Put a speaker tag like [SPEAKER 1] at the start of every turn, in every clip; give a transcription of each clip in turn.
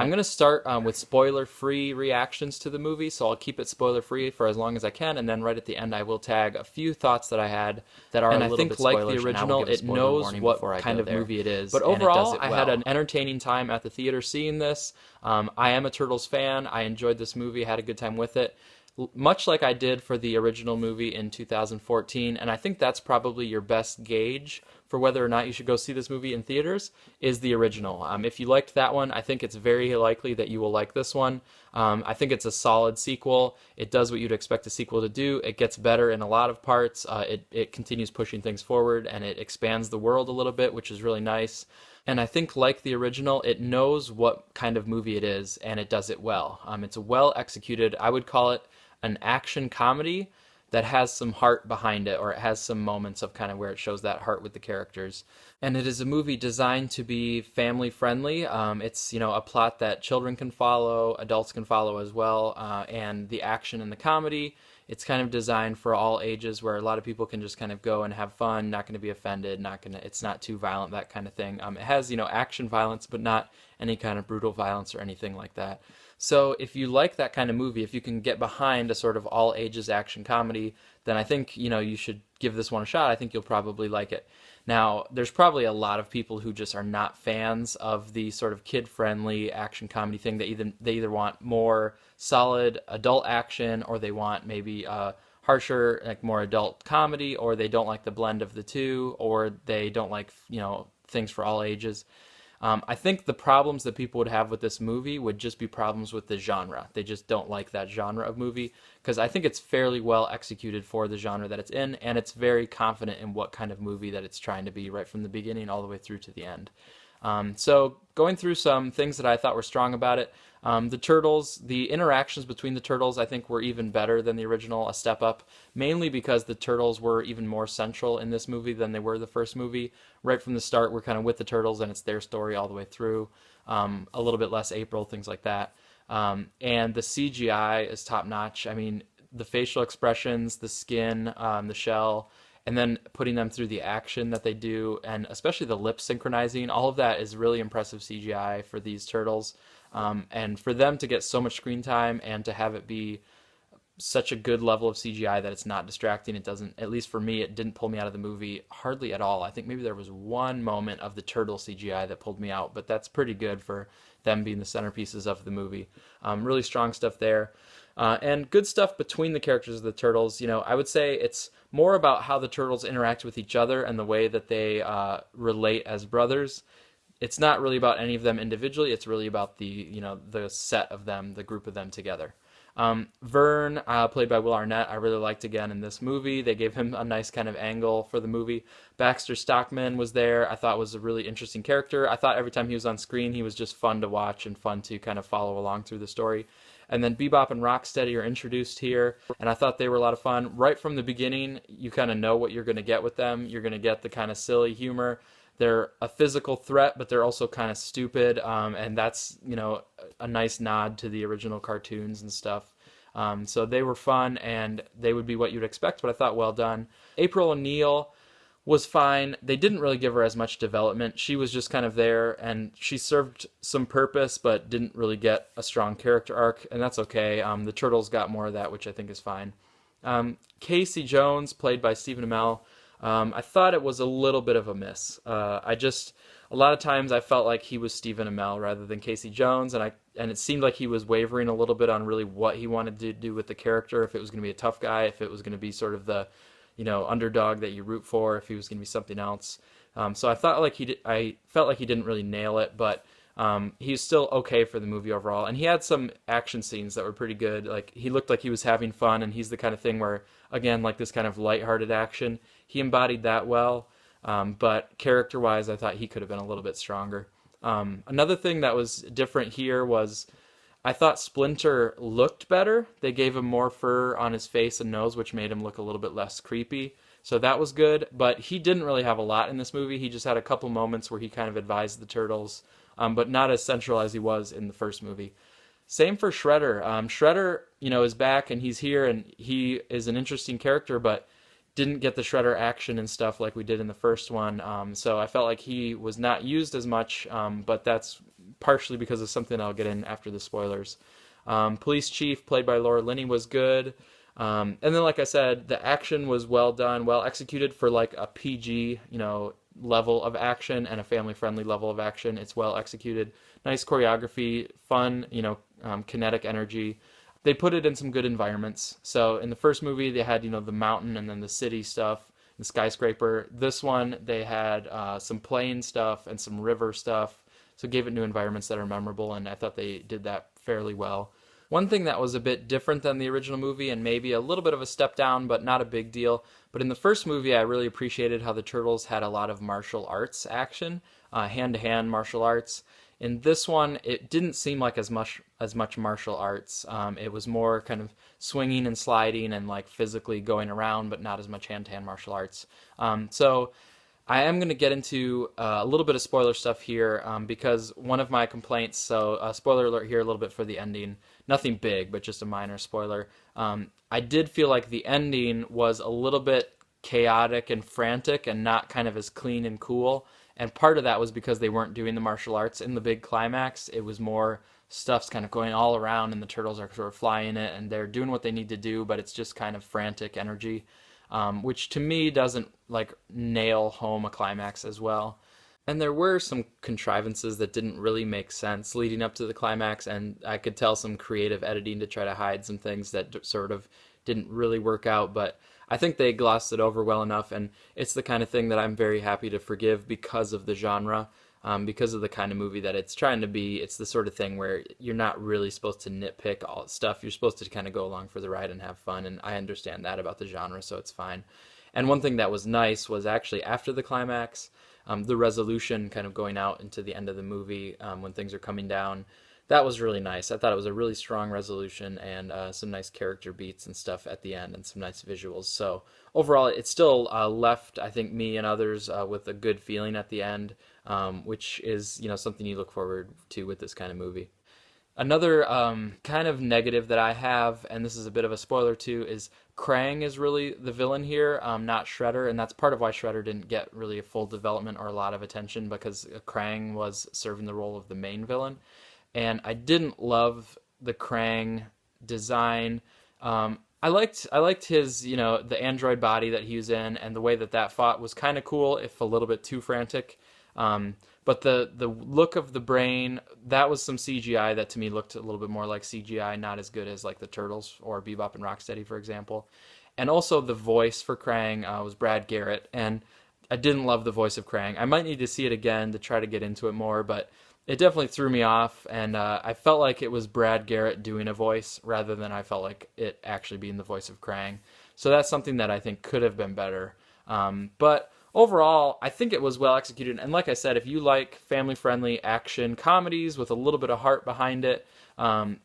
[SPEAKER 1] I'm going to start with spoiler-free reactions to the movie, so I'll keep it spoiler-free for as long as I can, and then right at the end I will tag a few thoughts that I had that are a
[SPEAKER 2] And I
[SPEAKER 1] little
[SPEAKER 2] think,
[SPEAKER 1] bit
[SPEAKER 2] like the
[SPEAKER 1] spoilers, and I will
[SPEAKER 2] original,
[SPEAKER 1] give a
[SPEAKER 2] it
[SPEAKER 1] spoiler
[SPEAKER 2] knows
[SPEAKER 1] warning before
[SPEAKER 2] what
[SPEAKER 1] I
[SPEAKER 2] kind
[SPEAKER 1] go
[SPEAKER 2] of
[SPEAKER 1] there.
[SPEAKER 2] movie it is,
[SPEAKER 1] But
[SPEAKER 2] and it does
[SPEAKER 1] overall,
[SPEAKER 2] it
[SPEAKER 1] I had an
[SPEAKER 2] well.
[SPEAKER 1] entertaining time at the theater seeing this. I am a Turtles fan. I enjoyed this movie, had a good time with it. Much like I did for the original movie in 2014, and I think that's probably your best gauge for whether or not you should go see this movie in theaters, is the original. If you liked that one, I think it's very likely that you will like this one. I think it's a solid sequel. It does what you'd expect a sequel to do. It gets better in a lot of parts. It continues pushing things forward, and it expands the world a little bit, which is really nice. And I think, like the original, it knows what kind of movie it is, and it does it well. It's well executed. I would call it an action comedy that has some heart behind it, or it has some moments of kind of where it shows that heart with the characters. And it is a movie designed to be family friendly. It's a plot that children can follow, adults can follow as well, and the action and the comedy. It's kind of designed for all ages, where a lot of people can just kind of go and have fun, not going to be offended, not going to. It's not too violent, that kind of thing. It has action violence, but not any kind of brutal violence or anything like that. So if you like that kind of movie, if you can get behind a sort of all ages action comedy, then I think you should give this one a shot. I think you'll probably like it. Now, there's probably a lot of people who just are not fans of the sort of kid-friendly action comedy thing. They either want more solid adult action, or they want maybe harsher, like more adult comedy, or they don't like the blend of the two, or they don't like things for all ages. I think the problems that people would have with this movie would just be problems with the genre. They just don't like that genre of movie, because I think it's fairly well executed for the genre that it's in, and it's very confident in what kind of movie that it's trying to be right from the beginning all the way through to the end. So going through some things that I thought were strong about it, the turtles, the interactions between the turtles, I think were even better than the original, a step up, mainly because the turtles were even more central in this movie than they were the first movie. Right from the start, we're kind of with the turtles, and it's their story all the way through. A little bit less April, things like that. And the CGI is top notch. I mean, the facial expressions, the skin, the shell, and then putting them through the action that they do, and especially the lip synchronizing, all of that is really impressive CGI for these turtles. And for them to get so much screen time and to have it be such a good level of CGI that it's not distracting, it doesn't, at least for me, it didn't pull me out of the movie hardly at all. I think maybe there was one moment of the turtle CGI that pulled me out, but that's pretty good for them being the centerpieces of the movie. Really strong stuff there. And good stuff between the characters of the turtles. I would say it's more about how the turtles interact with each other and the way that they relate as brothers. It's not really about any of them individually. It's really about the set of them, the group of them together. Vern, played by Will Arnett, I really liked again in this movie. They gave him a nice kind of angle for the movie. Baxter Stockman was there. I thought was a really interesting character. I thought every time he was on screen, he was just fun to watch and fun to kind of follow along through the story. And then Bebop and Rocksteady are introduced here, and I thought they were a lot of fun. Right from the beginning, you kind of know what you're going to get with them. You're going to get the kind of silly humor. They're a physical threat, but they're also kind of stupid, and that's a nice nod to the original cartoons and stuff. So they were fun, and they would be what you'd expect, but I thought well done. April O'Neil was fine. They didn't really give her as much development. She was just kind of there, and she served some purpose, but didn't really get a strong character arc, and that's okay. The Turtles got more of that, which I think is fine. Casey Jones, played by Stephen Amell, I thought it was a little bit of a miss. A lot of times I felt like he was Stephen Amell rather than Casey Jones, and it seemed like he was wavering a little bit on really what he wanted to do with the character, if it was going to be a tough guy, if it was going to be sort of the underdog that you root for, if he was going to be something else. So I thought like I felt like he didn't really nail it, but he's still okay for the movie overall. And he had some action scenes that were pretty good. Like he looked like he was having fun, and he's the kind of thing where, again, like this kind of lighthearted action, he embodied that well. But character-wise, I thought he could have been a little bit stronger. Another thing that was different here was I thought Splinter looked better. They gave him more fur on his face and nose, which made him look a little bit less creepy. So that was good, but he didn't really have a lot in this movie. He just had a couple moments where he kind of advised the turtles, but not as central as he was in the first movie. Same for Shredder. Shredder, is back and he's here and he is an interesting character, but didn't get the Shredder action and stuff like we did in the first one. So I felt like he was not used as much, but that's partially because of something I'll get in after the spoilers. Police Chief, played by Laura Linney, was good. And then, like I said, the action was well done, well executed for like a PG, level of action and a family-friendly level of action. It's well executed, nice choreography, fun, kinetic energy. They put it in some good environments. So in the first movie, they had, the mountain and then the city stuff, the skyscraper. This one, they had some plain stuff and some river stuff. So it gave it new environments that are memorable, and I thought they did that fairly well. One thing that was a bit different than the original movie, and maybe a little bit of a step down, but not a big deal. But in the first movie, I really appreciated how the Turtles had a lot of martial arts action, hand-to-hand martial arts. In this one, it didn't seem like as much martial arts. It was more kind of swinging and sliding and like physically going around, but not as much hand-to-hand martial arts. So I am going to get into a little bit of spoiler stuff here because one of my complaints, so spoiler alert here a little bit for the ending, nothing big, but just a minor spoiler. I did feel like the ending was a little bit chaotic and frantic and not kind of as clean and cool. And part of that was because they weren't doing the martial arts in the big climax. It was more stuff's kind of going all around and the turtles are sort of flying it and they're doing what they need to do, but it's just kind of frantic energy. Which to me doesn't like nail home a climax as well. And there were some contrivances that didn't really make sense leading up to the climax, and I could tell some creative editing to try to hide some things that sort of didn't really work out, but I think they glossed it over well enough, and it's the kind of thing that I'm very happy to forgive because of the genre. Because of the kind of movie that it's trying to be. It's the sort of thing where you're not really supposed to nitpick all stuff. You're supposed to kind of go along for the ride and have fun, and I understand that about the genre, so it's fine. And one thing that was nice was actually after the climax, the resolution kind of going out into the end of the movie when things are coming down. That was really nice. I thought it was a really strong resolution and some nice character beats and stuff at the end and some nice visuals. So overall, it still left, I think, me and others with a good feeling at the end, which is something you look forward to with this kind of movie. Another kind of negative that I have, and this is a bit of a spoiler too, is Krang is really the villain here, not Shredder, and that's part of why Shredder didn't get really a full development or a lot of attention because Krang was serving the role of the main villain. And I didn't love the Krang design. I liked his, the android body that he was in, and the way that fought was kind of cool, if a little bit too frantic. But the look of the brain, that was some CGI that to me looked a little bit more like CGI, not as good as like the Turtles or Bebop and Rocksteady, for example. And also the voice for Krang was Brad Garrett, and I didn't love the voice of Krang. I might need to see it again to try to get into it more, but it definitely threw me off, and I felt like it was Brad Garrett doing a voice rather than I felt like it actually being the voice of Krang. So that's something that I think could have been better. But overall, I think it was well executed. And like I said, if you like family-friendly action comedies with a little bit of heart behind it,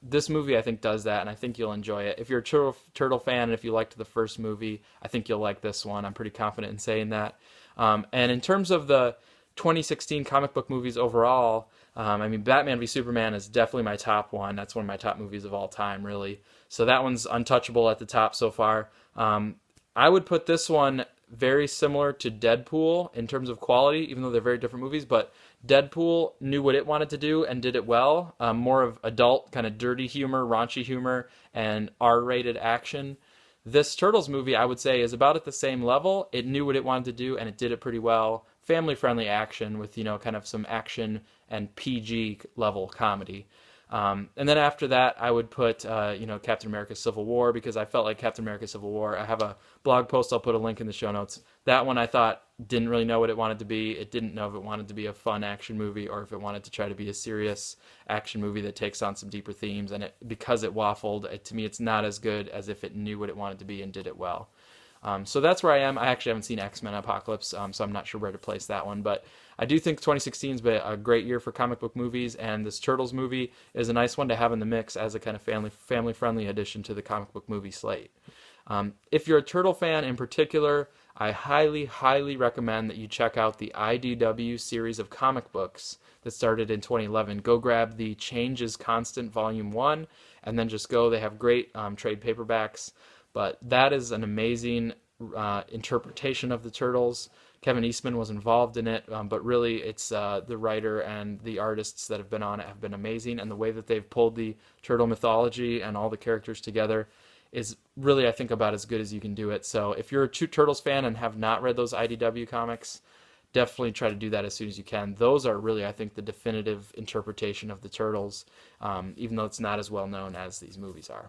[SPEAKER 1] this movie I think does that, and I think you'll enjoy it. If you're a Turtle fan and if you liked the first movie, I think you'll like this one. I'm pretty confident in saying that. And in terms of the 2016 comic book movies overall, Batman v Superman is definitely my top one. That's one of my top movies of all time, really. So that one's untouchable at the top so far. I would put this one very similar to Deadpool in terms of quality, even though they're very different movies. But Deadpool knew what it wanted to do and did it well. More of adult, kind of dirty humor, raunchy humor, and R-rated action. This Turtles movie, I would say, is about at the same level. It knew what it wanted to do, and it did it pretty well. Family-friendly action with, kind of some action and PG level comedy. And then after that, I would put, Captain America Civil War, because I felt like Captain America Civil War. I have a blog post, I'll put a link in the show notes. That one I thought didn't really know what it wanted to be. It didn't know if it wanted to be a fun action movie or if it wanted to try to be a serious action movie that takes on some deeper themes. And because it waffled, to me, it's not as good as if it knew what it wanted to be and did it well. So that's where I am. I actually haven't seen X-Men Apocalypse, so I'm not sure where to place that one. But I do think 2016 has been a great year for comic book movies, and this Turtles movie is a nice one to have in the mix as a kind of family-friendly addition to the comic book movie slate. If you're a Turtle fan in particular, I highly, highly recommend that you check out the IDW series of comic books that started in 2011. Go grab the Change is Constant Volume 1, and then just go. They have great trade paperbacks. But that is an amazing interpretation of the Turtles. Kevin Eastman was involved in it, but really it's the writer and the artists that have been on it have been amazing, and the way that they've pulled the turtle mythology and all the characters together is really, I think, about as good as you can do it. So if you're a true Turtles fan and have not read those IDW comics, definitely try to do that as soon as you can. Those are really, I think, the definitive interpretation of the Turtles, even though it's not as well known as these movies are.